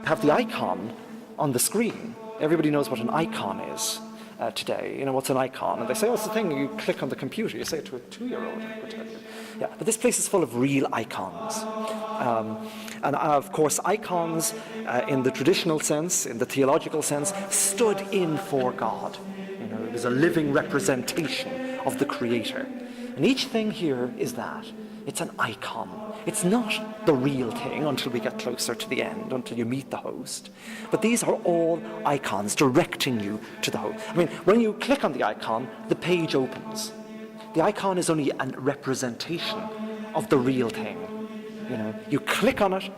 have the icon on the screen. Everybody knows what an icon is today. You know, what's an icon? And they say, oh, it's the thing you click on the computer. You say it to a 2-year-old, I could tell you. Yeah, but this place is full of real icons. And of course, icons in the traditional sense, in the theological sense, stood in for God. You know, it was a living representation of the Creator. And each thing here is that. It's an icon. It's not the real thing until we get closer to the end, until you meet the host. But these are all icons directing you to the host. I mean, when you click on the icon, the page opens. The icon is only a representation of the real thing. You know, you click on it,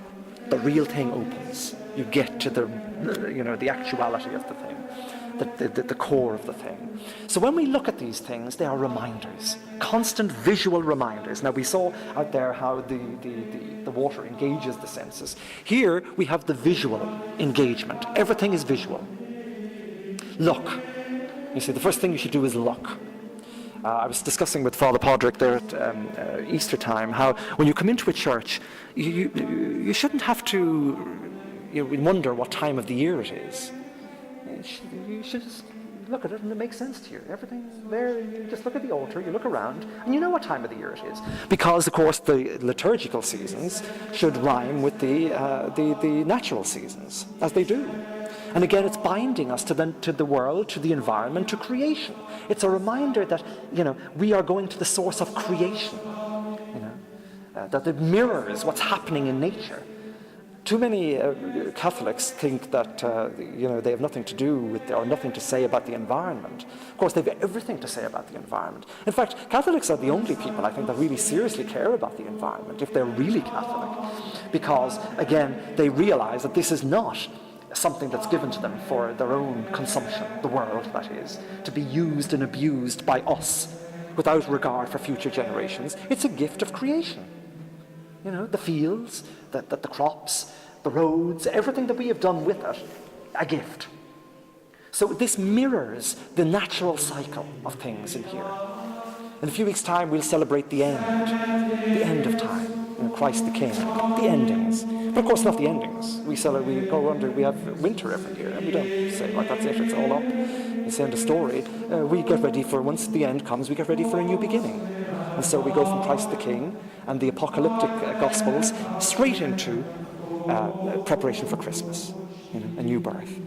the real thing opens. You get to the actuality of the thing. The core of the thing. So when we look at these things, they are reminders, constant visual reminders. Now we saw out there how the water engages the senses. Here we have the visual engagement. Everything is visual. Look. You see, the first thing you should do is look. I was discussing with Father Podrick there at Easter time how when you come into a church, you shouldn't have to wonder what time of the year it is. You should just look at it and it makes sense to you. Everything's there. You just look at the altar, you look around, and you know what time of the year it is. Because, of course, the liturgical seasons should rhyme with the natural seasons, as they do. And again, it's binding us to the world, to the environment, to creation. It's a reminder that, we are going to the source of creation. That it mirrors what's happening in nature. Too many Catholics think that they have nothing to do with or nothing to say about the environment. Of course, they have everything to say about the environment. In fact, Catholics are the only people, I think, that really seriously care about the environment, if they're really Catholic. Because, again, they realize that this is not something that's given to them for their own consumption, the world, that is, to be used and abused by us without regard for future generations. It's a gift of creation. The fields, the crops, the roads, everything that we have done with it, a gift. So this mirrors the natural cycle of things in here. In a few weeks' time, we'll celebrate the end of time, Christ the King, the endings. But of course, not the endings. We have winter every year, and we don't say, like, that's it, it's all up. It's end of story. We get ready for, once the end comes, we get ready for a new beginning. And so we go from Christ the King and the apocalyptic Gospels straight into preparation for Christmas, a new birth.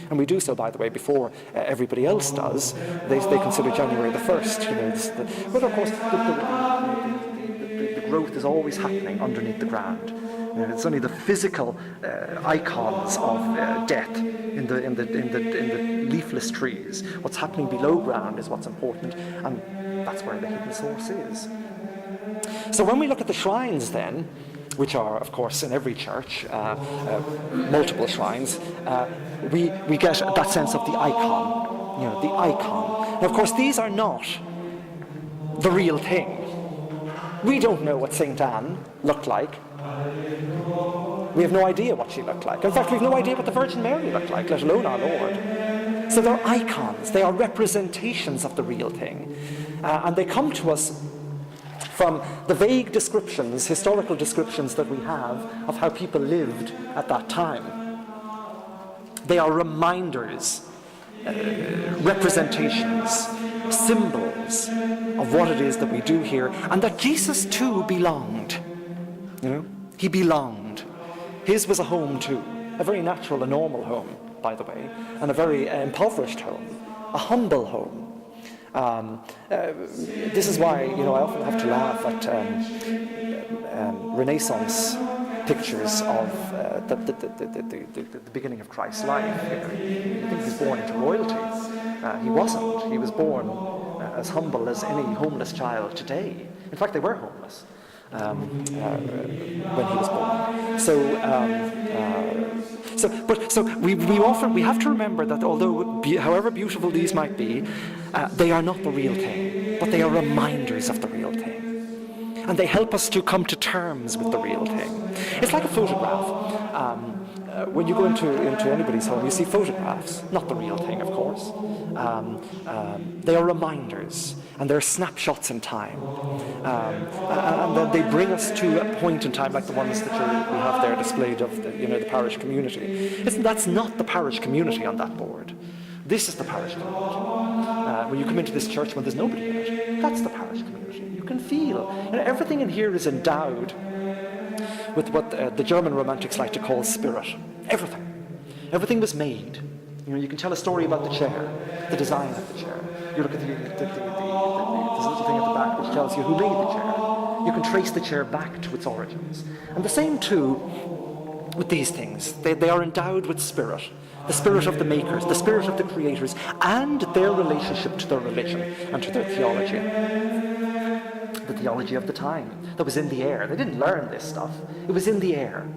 And we do so, by the way, before everybody else does. They consider January the 1st. But of course, the growth is always happening underneath the ground. It's only the physical icons of death in the leafless trees. What's happening below ground is what's important, and that's where the hidden source is. So when we look at the shrines then, which are, of course, in every church, multiple shrines, we get that sense of the icon, the icon. Now, of course, these are not the real thing. We don't know what St. Anne looked like. We have no idea what she looked like. In fact, we have no idea what the Virgin Mary looked like, let alone our Lord. So they're icons. They are representations of the real thing. And they come to us from the vague descriptions, historical descriptions that we have of how people lived at that time. They are reminders, representations, symbols of what it is that we do here, and that Jesus too belonged. He belonged. His was a home too, a very natural and normal home, by the way, and a very impoverished home, a humble home. This is why, I often have to laugh at Renaissance pictures of the beginning of Christ's life. You think he was born into royalty. He wasn't. He was born as humble as any homeless child today. In fact, they were homeless when he was born. So we have to remember that although, however beautiful these might be, they are not the real thing, but they are reminders of the real thing. And they help us to come to terms with the real thing. It's like a photograph. When you go into anybody's home, you see photographs, not the real thing, of course. They are reminders. and they're snapshots in time. And then they bring us to a point in time like the ones that we have there displayed of the parish community. That's not the parish community on that board. This is the parish community. When you come into this church when there's nobody in it, that's the parish community. You can feel, everything in here is endowed with what the German romantics like to call spirit. Everything was made. You can tell a story about the chair, the design of the chair. You look at the little thing at the back which tells you who made the chair. You can trace the chair back to its origins. And the same too with these things. They are endowed with spirit. The spirit of the makers, the spirit of the creators, and their relationship to their religion and to their theology. The theology of the time that was in the air. They didn't learn this stuff. It was in the air,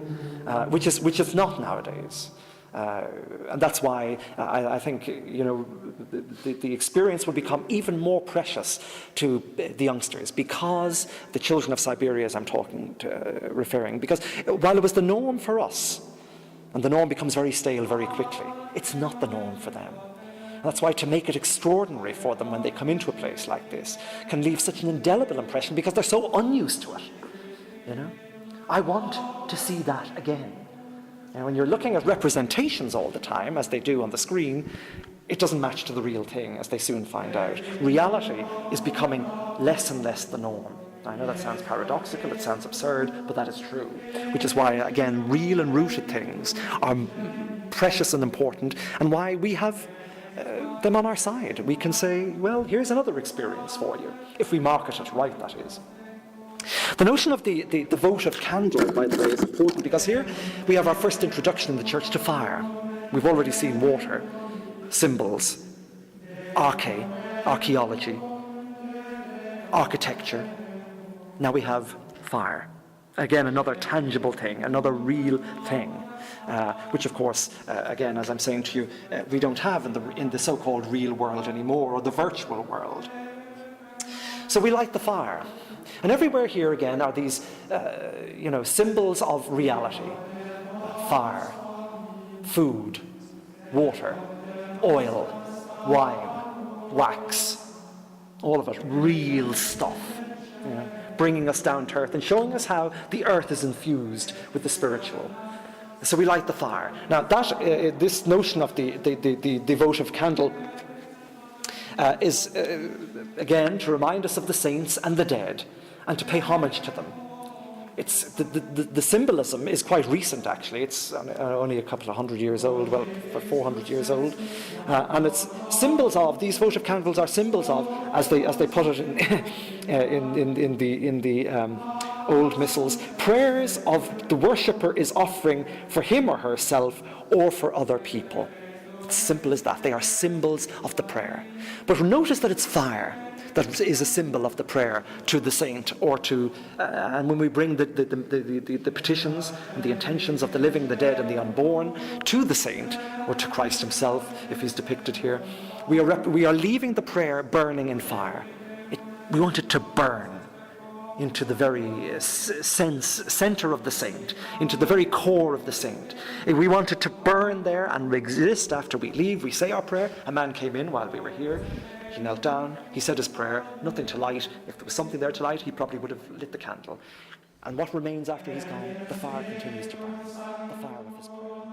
which is not nowadays. And that's why I think the experience will become even more precious to the youngsters, because the children of Siberia, as I'm referring, because while it was the norm for us, and the norm becomes very stale very quickly, it's not the norm for them. And that's why to make it extraordinary for them when they come into a place like this can leave such an indelible impression, because they're so unused to it. I want to see that again. And when you're looking at representations all the time, as they do on the screen, it doesn't match to the real thing, as they soon find out. Reality is becoming less and less the norm. I know that sounds paradoxical, it sounds absurd, but that is true. Which is why, again, real and rooted things are precious and important, and why we have them on our side. We can say, well, here's another experience for you, if we market it right, that is. The notion of the votive candle, by the way, is important, because here we have our first introduction in the church to fire. We've already seen water, symbols, archaeology, architecture. Now we have fire. Again, another tangible thing, another real thing, which of course, again, as I'm saying to you, we don't have in the so-called real world anymore, or the virtual world. So we light the fire. And everywhere here again are these, symbols of reality. Fire, food, water, oil, wine, wax, all of it, real stuff. Bringing us down to earth and showing us how the earth is infused with the spiritual. So we light the fire. Now this notion of the votive candle is, again, to remind us of the saints and the dead, and to pay homage to them. It's the symbolism is quite recent, actually. It's only a couple of 100 years old, well, 400 years old, and it's symbols of, these votive candles are symbols of, as they put it in the old missals, prayers of the worshipper is offering for him or herself or for other people. It's simple as that. They are symbols of the prayer. But notice that it's fire that is a symbol of the prayer to the saint, or to, and when we bring the petitions and the intentions of the living, the dead, and the unborn to the saint, or to Christ himself, if he's depicted here, we are leaving the prayer burning in fire. We want it to burn into the very center of the saint, into the very core of the saint. We want it to burn there and exist after we leave. We say our prayer. A man came in while we were here. He knelt down, he said his prayer, nothing to light. If there was something there to light, he probably would have lit the candle. And what remains after he's gone? The fire continues to burn, the fire of his prayer.